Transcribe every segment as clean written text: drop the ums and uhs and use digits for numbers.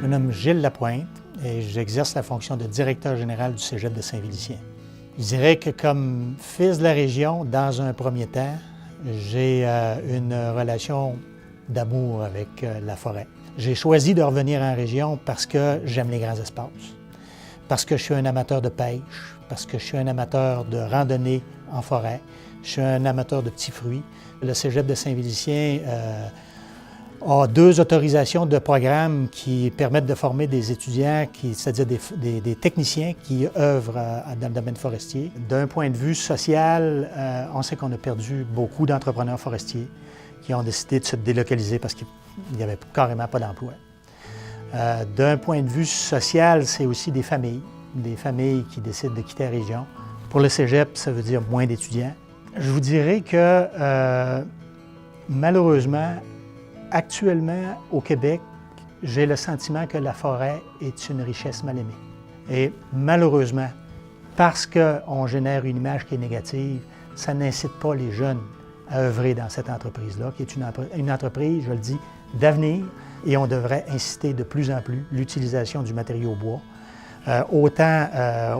Je me nomme Gilles Lapointe et j'exerce la fonction de directeur général du Cégep de Saint-Félicien. Je dirais que comme fils de la région, dans un premier temps, j'ai une relation d'amour avec la forêt. J'ai choisi de revenir en région parce que j'aime les grands espaces, parce que je suis un amateur de pêche, parce que je suis un amateur de randonnée en forêt, je suis un amateur de petits fruits. Le Cégep de Saint-Félicien a 2 autorisations de programme qui permettent de former des étudiants, c'est-à-dire des techniciens qui œuvrent dans le domaine forestier. D'un point de vue social, on sait qu'on a perdu beaucoup d'entrepreneurs forestiers qui ont décidé de se délocaliser parce qu'il n'y avait carrément pas d'emploi. D'un point de vue social, c'est aussi des familles qui décident de quitter la région. Pour le Cégep, ça veut dire moins d'étudiants. Je vous dirais que malheureusement, actuellement, au Québec, j'ai le sentiment que la forêt est une richesse mal aimée. Et malheureusement, parce qu'on génère une image qui est négative, ça n'incite pas les jeunes à œuvrer dans cette entreprise-là, qui est une entreprise, je le dis, d'avenir, et on devrait inciter de plus en plus l'utilisation du matériau bois, autant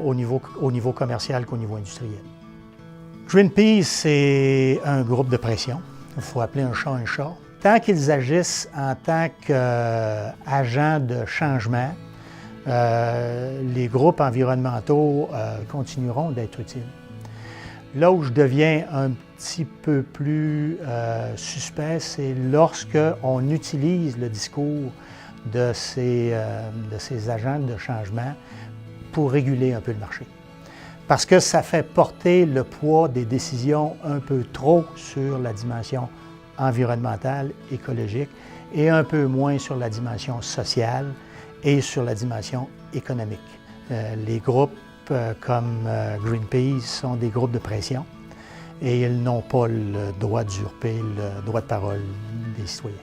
au niveau commercial qu'au niveau industriel. Greenpeace, c'est un groupe de pression. Il faut appeler un chat un chat. Tant qu'ils agissent en tant qu'agents de changement, les groupes environnementaux continueront d'être utiles. Là où je deviens un petit peu plus suspect, c'est lorsqu'on utilise le discours de ces agents de changement pour réguler un peu le marché. Parce que ça fait porter le poids des décisions un peu trop sur la dimension environnementale, écologique, et un peu moins sur la dimension sociale et sur la dimension économique. Les groupes comme Greenpeace sont des groupes de pression et ils n'ont pas le droit d'usurper le droit de parole des citoyens.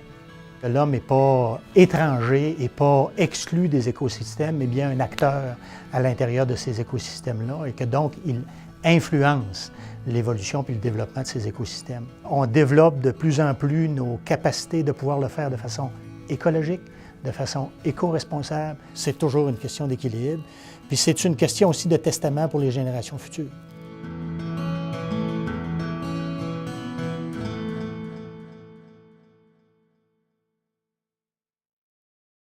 L'homme n'est pas étranger et pas exclu des écosystèmes, mais bien un acteur à l'intérieur de ces écosystèmes-là et que donc il influence l'évolution puis le développement de ces écosystèmes. On développe de plus en plus nos capacités de pouvoir le faire de façon écologique, de façon éco-responsable. C'est toujours une question d'équilibre, puis c'est une question aussi de testament pour les générations futures.